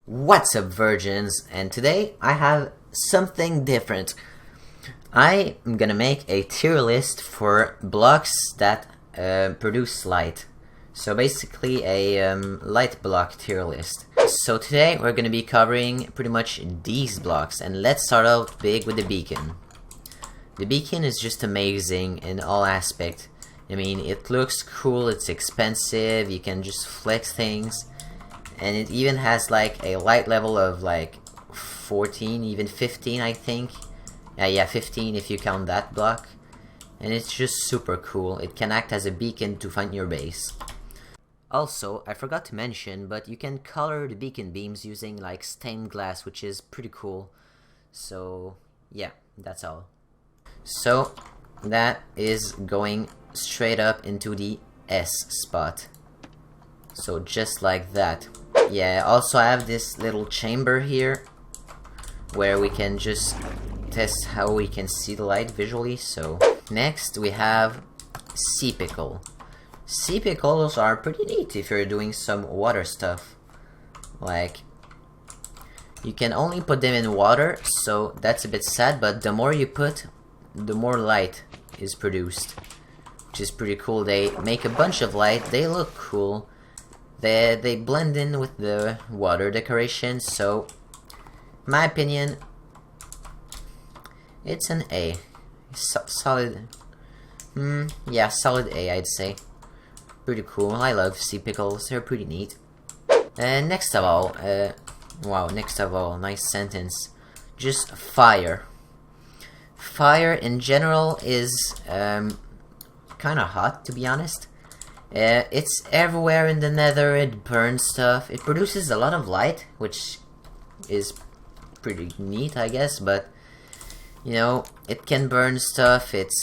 What's up, virgins? And today I have something different. I am gonna make a tier list for blocks that produce light. So basically a light block tier list. So today we're gonna be covering pretty much these blocks, and let's start out big with the beacon. The beacon is just amazing in all aspects. I mean, it looks cool, it's expensive, you can just flex things. And it even has like a light level of like 14, even 15 I think. Yeah, 15 if you count that block. And it's just super cool. It can act as a beacon to find your base. Also, I forgot to mention, but you can color the beacon beams using like stained glass, which is pretty cool. So yeah, that's all. So that is going straight up into the S spot. So just like that. Yeah, also I have this little chamber here where we can just test how we can see the light visually. So next we have sea pickle. Sea pickles are pretty neat if you're doing some water stuff. Like, you can only put them in water, so that's a bit sad, but the more you put, the more light is produced, which is pretty cool. They make a bunch of light, they look cool. They blend in with the water decoration, so in my opinion, it's an A. Solid. Yeah, solid A, I'd say. Pretty cool. I love sea pickles. They're pretty neat. And next of all, wow, next of all, nice sentence. Just fire. Fire in general is kind of hot, to be honest. It's everywhere in the nether, it burns stuff, it produces a lot of light, which is pretty neat, I guess, but you know, it can burn stuff, it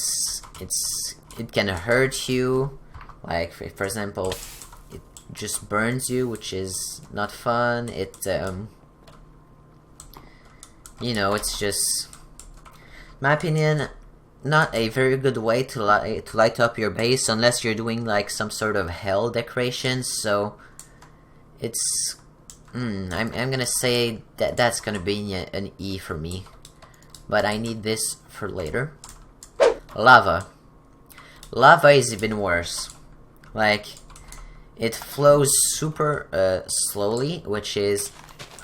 can hurt you, like for example, it just burns you, which is not fun. It you know, it's just, in my opinion, not a very good way to light up your base unless you're doing like some sort of hell decoration. So it's I'm gonna say that that's gonna be an E for me, but I need this for later. Lava is even worse. Like, it flows super slowly, which is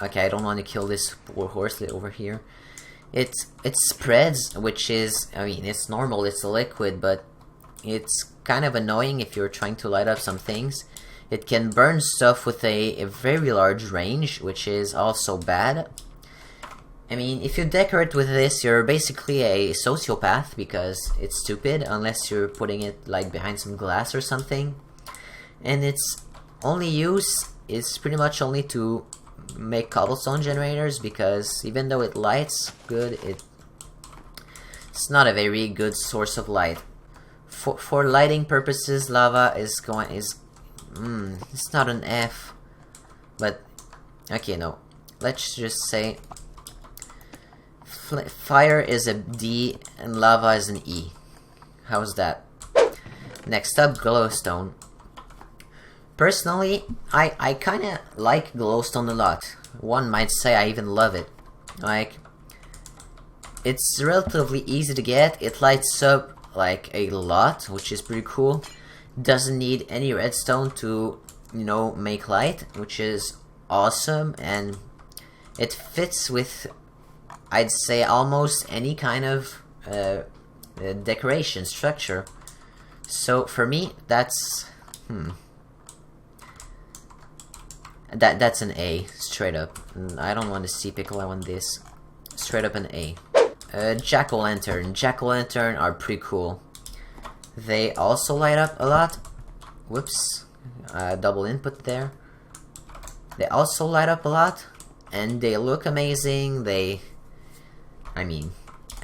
okay. I don't want to kill this poor horse over here. It spreads, which is, I mean, it's normal, it's a liquid, but it's kind of annoying if you're trying to light up some things. It can burn stuff with a very large range, which is also bad. I mean, if you decorate with this, you're basically a sociopath, because it's stupid, unless you're putting it like behind some glass or something. And its only use is pretty much only to make cobblestone generators, because even though it lights good, it's not a very good source of light. For lighting purposes, lava is it's not an F, but okay, no, let's just say fire is a D and lava is an E. How's that? Next up, glowstone. Personally, I kinda like glowstone a lot. One might say I even love it. Like, it's relatively easy to get, it lights up like a lot, which is pretty cool. Doesn't need any redstone to, you know, make light, which is awesome, and it fits with, I'd say, almost any kind of decoration structure. So for me, that's that's an A, straight up. I don't want to see pickle, I want this. Straight up an A. Jack-o'-lantern. Jack-o'-lantern are pretty cool. They also light up a lot. Whoops. Double input there. They also light up a lot, and they look amazing. I mean,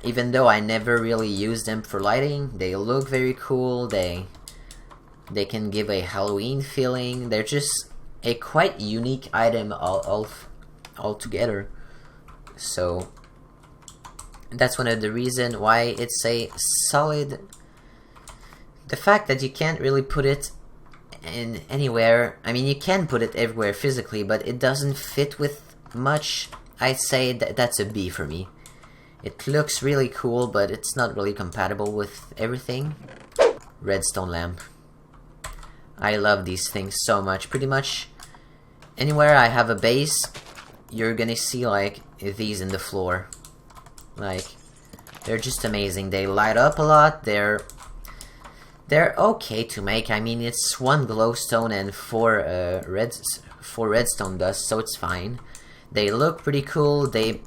even though I never really use them for lighting, they look very cool. They can give a Halloween feeling. They're just a quite unique item altogether. So that's one of the reasons why it's a solid. The fact that you can't really put it in anywhere, I mean, you can put it everywhere physically, but it doesn't fit with much, I'd say that's a B for me. It looks really cool, but it's not really compatible with everything. Redstone Lamp. I love these things so much. Pretty much anywhere I have a base, you're gonna see like these in the floor. Like, they're just amazing. They light up a lot. They're okay to make. I mean, it's 1 glowstone and 4 redstone dust, so it's fine. They look pretty cool. They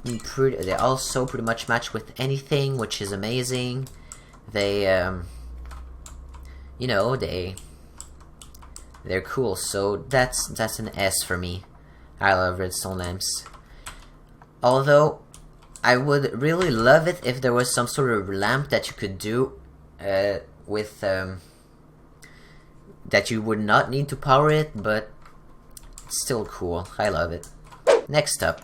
also pretty much match with anything, which is amazing. They you know, they're cool. So that's an S for me. I love redstone lamps. Although I would really love it if there was some sort of lamp that you could do with that you would not need to power it, but it's still cool. I love it. Next up,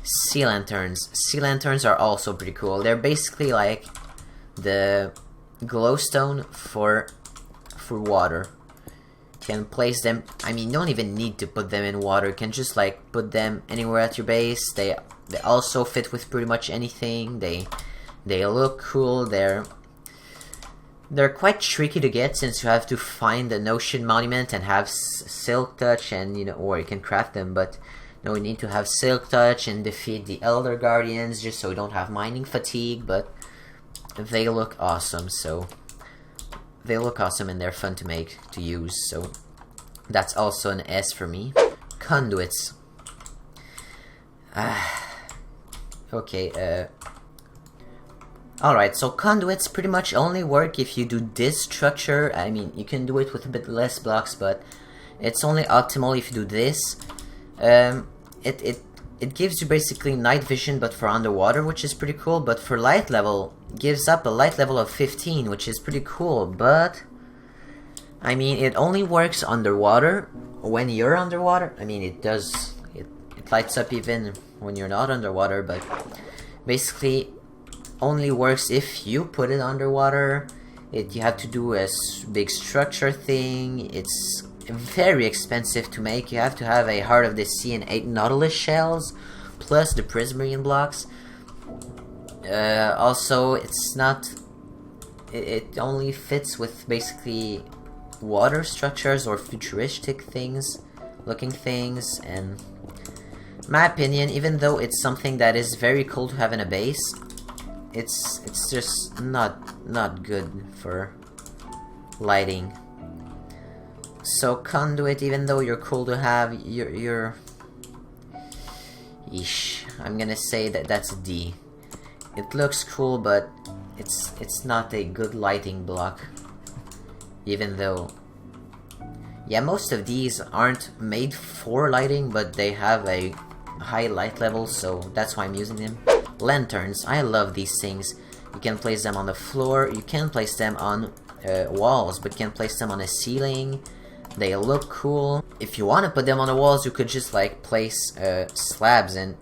sea lanterns. Sea lanterns are also pretty cool. They're basically like the glowstone for water. You can place them, I mean, you don't even need to put them in water. You can just like put them anywhere at your base. They also fit with pretty much anything. They look cool. They're quite tricky to get, since you have to find the Ocean Monument and have Silk Touch, and you know, or you can craft them, but no, you need to have Silk Touch and defeat the Elder Guardians just so you don't have mining fatigue. But they look awesome. So they look awesome and they're fun to make, to use. So that's also an S for me. Conduits. Okay. Alright, so conduits pretty much only work if you do this structure. I mean, you can do it with a bit less blocks, but it's only optimal if you do this. It gives you basically night vision, but for underwater, which is pretty cool. But for light level, gives up a light level of 15, which is pretty cool. But I mean, it only works underwater when you're underwater. I mean, it does. It lights up even when you're not underwater, but basically only works if you put it underwater. You have to do a big structure thing. It's very expensive to make. You have to have a Heart of the Sea and 8 Nautilus shells, plus the Prismarine blocks. Also, it's not... It only fits with basically water structures or futuristic things, looking things, and in my opinion, even though it's something that is very cool to have in a base, it's just not good for lighting. So conduit, even though you're cool to have, you're Eesh, I'm gonna say that's a D. It looks cool, but it's not a good lighting block. Even though, yeah, most of these aren't made for lighting, but they have a high light level, so that's why I'm using them. Lanterns, I love these things. You can place them on the floor, you can place them on walls, but you can place them on a ceiling. They look cool. If you want to put them on the walls, you could just like place slabs and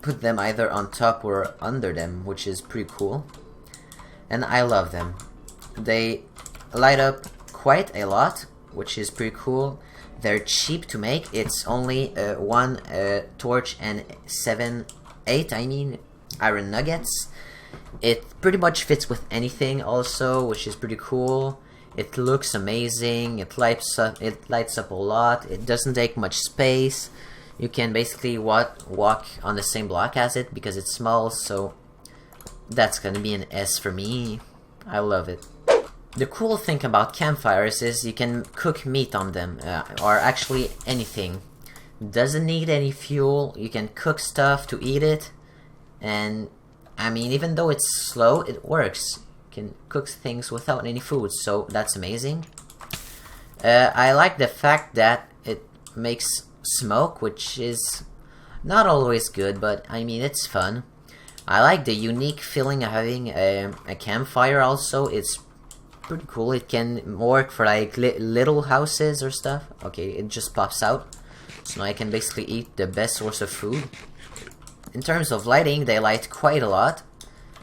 put them either on top or under them, which is pretty cool. And I love them. They light up quite a lot, which is pretty cool. They're cheap to make. It's only 1 torch and 8 iron nuggets. It pretty much fits with anything also, which is pretty cool. It looks amazing. It lights up a lot. It doesn't take much space. You can basically walk on the same block as it because it's small, so that's gonna be an S for me. I love it. The cool thing about campfires is you can cook meat on them, or actually anything. Doesn't need any fuel. You can cook stuff to eat it, and I mean, even though it's slow, it works. You can cook things without any food, so that's amazing. I like the fact that it makes smoke, which is not always good, but I mean, it's fun. I like the unique feeling of having a campfire also. It's pretty cool. It can work for like little houses or stuff. Okay, it just pops out. So now I can basically eat the best source of food. In terms of lighting, they light quite a lot.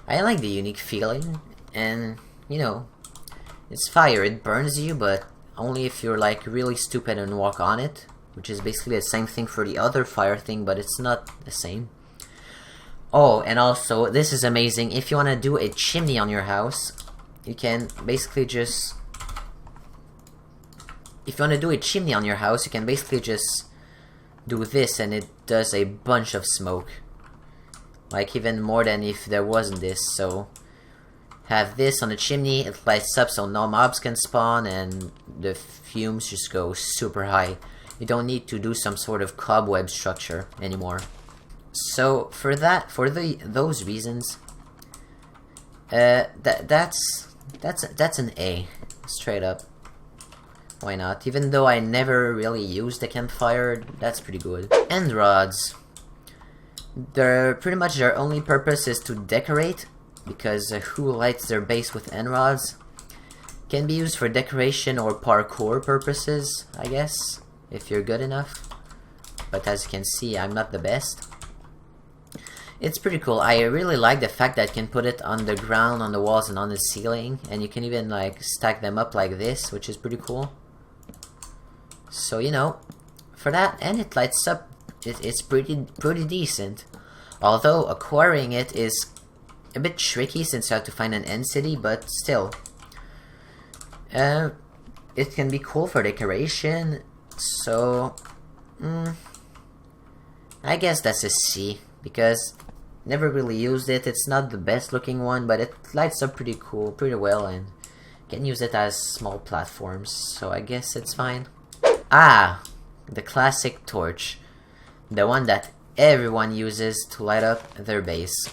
I like the unique feeling, and you know, it's fire. It burns you, but only if you're like really stupid and walk on it. which is basically the same thing for the other fire thing, but it's not the same. Oh, and also, this is amazing. If you want to do a chimney on your house, you can basically just... If you want to do a chimney on your house, you can basically just do this, and it does a bunch of smoke. Like, even more than if there wasn't this, so... Have this on the chimney, it lights up so no mobs can spawn, and the fumes just go super high. You don't need to do some sort of cobweb structure anymore. So for those reasons, that's an A, straight up. Why not? Even though I never really used the campfire, that's pretty good. End rods. They're pretty much their only purpose is to decorate, because who lights their base with end rods? Can be used for decoration or parkour purposes, I guess, if you're good enough. But as you can see, I'm not the best. It's pretty cool. I really like the fact that you can put it on the ground, on the walls, and on the ceiling, and you can even like stack them up like this, which is pretty cool. So you know, for that, and it lights up. It's pretty decent. Although acquiring it is a bit tricky since you have to find an end city, but still, it can be cool for decoration. So, I guess that's a C, because never really used it. It's not the best looking one, but it lights up pretty cool, pretty well, and can use it as small platforms, so I guess it's fine. Ah, the classic torch. The one that everyone uses to light up their base.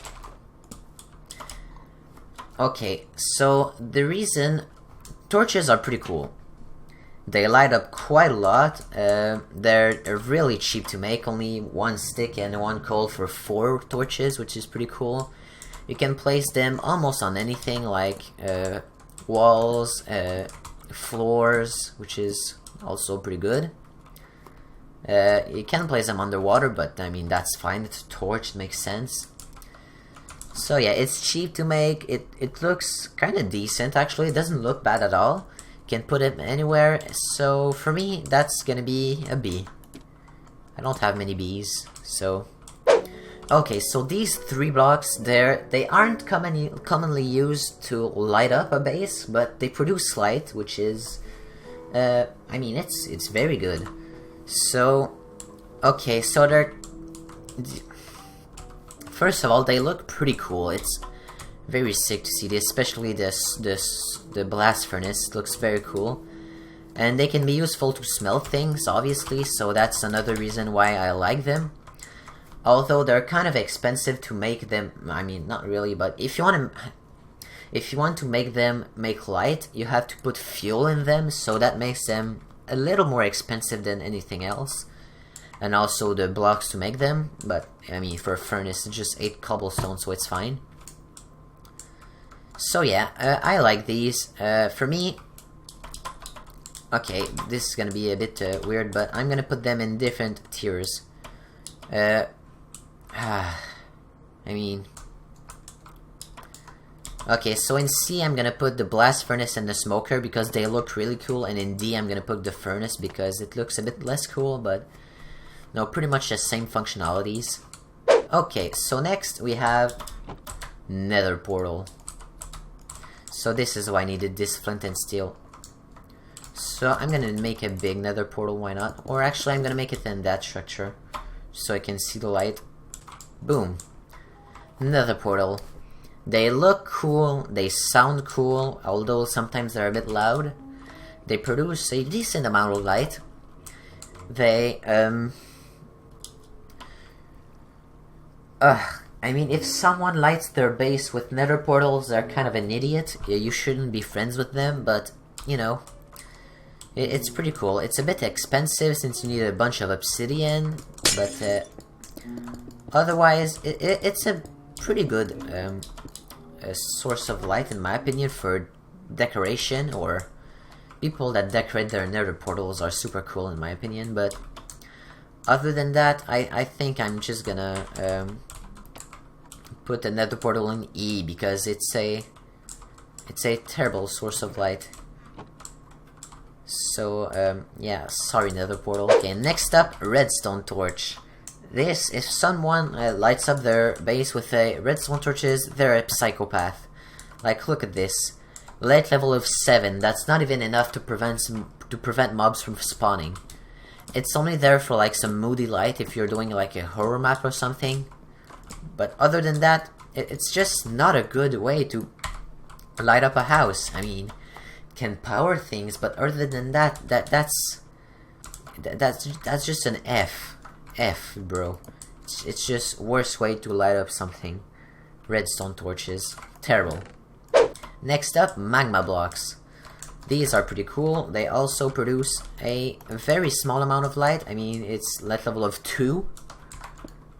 Okay, so the reason... Torches are pretty cool. They light up quite a lot. They're really cheap to make, only 1 stick and 1 coal for 4 torches, which is pretty cool. You can place them almost on anything, like walls, floors, which is also pretty good. You can place them underwater, but I mean, that's fine. It's a torch, it makes sense. So yeah, it's cheap to make. It looks kind of decent, actually. It doesn't look bad at all. You can put it anywhere. So for me, that's gonna be a B. I don't have many Bs, so... Okay, so these 3 blocks, they aren't commonly used to light up a base, but they produce light, which is... I mean, it's very good. So... Okay, so they're... First of all, they look pretty cool. It's very sick to see this, especially the blast furnace looks very cool. And they can be useful to smelt things, obviously, so that's another reason why I like them. Although they're kind of expensive to make them, I mean, not really, but if you want to make them make light, you have to put fuel in them, so that makes them a little more expensive than anything else. And also the blocks to make them, but I mean, for a furnace it's just 8 cobblestone, so it's fine. So yeah, I like these. For me, okay, this is gonna be a bit weird, but I'm gonna put them in different tiers. I mean, okay, so in C I'm gonna put the blast furnace and the smoker because they look really cool, and in D I'm gonna put the furnace because it looks a bit less cool, but no, pretty much the same functionalities. Okay, so next we have Nether Portal. So this is why I needed this flint and steel. So I'm gonna make a big Nether Portal, why not? Or actually I'm gonna make it in that structure so I can see the light. Boom. Nether Portal. They look cool, they sound cool, although sometimes they're a bit loud. They produce a decent amount of light. They, I mean, if someone lights their base with nether portals, they're kind of an idiot. You shouldn't be friends with them, but, you know, it's pretty cool. It's a bit expensive since you need a bunch of obsidian, but otherwise, it's a pretty good source of light, in my opinion, for decoration, or people that decorate their nether portals are super cool, in my opinion, but other than that, I think I'm just gonna put the nether portal in E because it's a terrible source of light. So, yeah, sorry Nether Portal. Okay, next up, Redstone Torch. This, if someone lights up their base with a Redstone Torches, they're a psychopath. Like, look at this. Light level of 7, that's not even enough to prevent mobs from spawning. It's only there for like some moody light if you're doing like a horror map or something. But other than that, it's just not a good way to light up a house. I mean, can power things, but other than that, that's just an F, bro. It's just worst way to light up something. Redstone torches, terrible. Next up, Magma Blocks. These are pretty cool. They also produce a very small amount of light. I mean, it's light level of 2.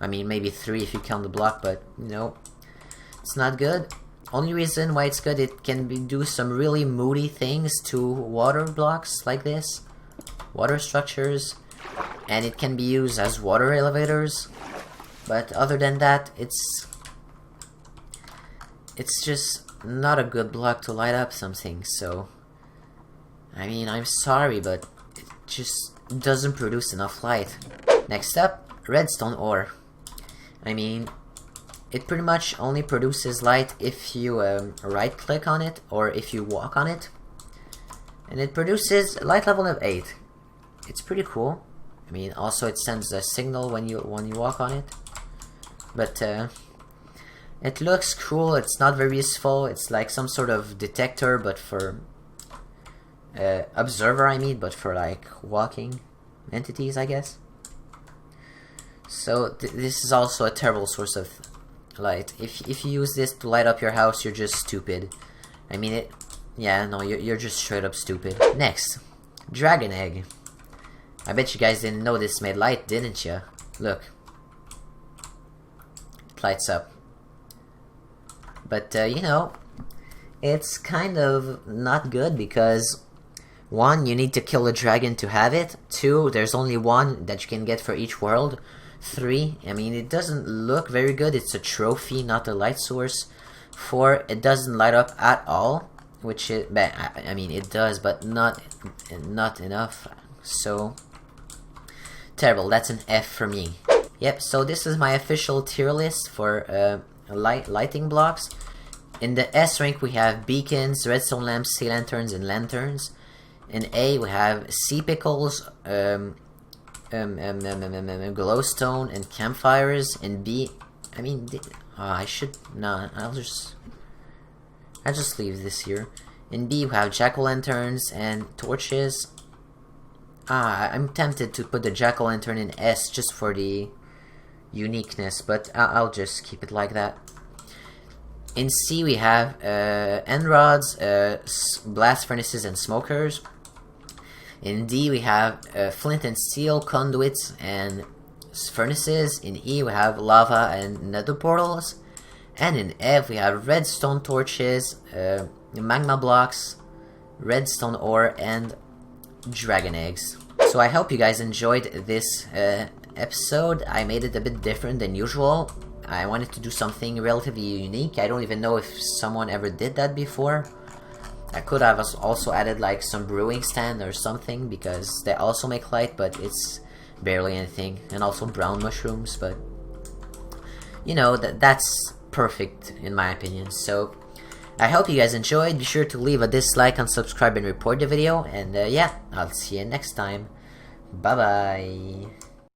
I mean, maybe 3 if you count the block, but you know, it's not good. Only reason why it's good, it can do some really moody things to water blocks like this, water structures, and it can be used as water elevators. But other than that, it's just not a good block to light up something. So, I mean, I'm sorry, but it just doesn't produce enough light. Next up, Redstone Ore. I mean, it pretty much only produces light if you right click on it or if you walk on it, and it produces light level of 8. It's pretty cool. I mean, also it sends a signal when you walk on it, but it looks cool. It's not very useful. It's like some sort of detector, but for observer, I mean, but for like walking entities, I guess. So this is also a terrible source of light. If you use this to light up your house, you're just stupid. I mean, yeah, no, you're just straight up stupid. Next, Dragon Egg. I bet you guys didn't know this made light, didn't you? Look, it lights up. But you know, it's kind of not good because 1, you need to kill a dragon to have it. 2, there's only 1 that you can get for each world. 3, I mean, it doesn't look very good. It's a trophy, not a light source. 4, it doesn't light up at all, which I mean, it does, but not enough. So terrible. That's an F for me. Yep. So this is my official tier list for lighting blocks. In the S rank, we have beacons, redstone lamps, sea lanterns, and lanterns. In A, we have sea pickles, glowstone, and campfires. In B, I mean, I'll just leave this here. In B, we have jack-o'-lanterns and torches. I'm tempted to put the jack-o'-lantern in S just for the uniqueness, but I'll just keep it like that. In C, we have end rods, blast furnaces, and smokers. In D, we have flint and steel, conduits, and furnaces. In E, we have lava and nether portals. And in F, we have redstone torches, magma blocks, redstone ore, and dragon eggs. So I hope you guys enjoyed this episode. I made it a bit different than usual. I wanted to do something relatively unique. I don't even know if someone ever did that before. I could have also added like some brewing stand or something, because they also make light, but it's barely anything. And also brown mushrooms, but you know, that's perfect in my opinion. So I hope you guys enjoyed. Be sure to leave a dislike and subscribe and report the video. And yeah, I'll see you next time. Bye bye.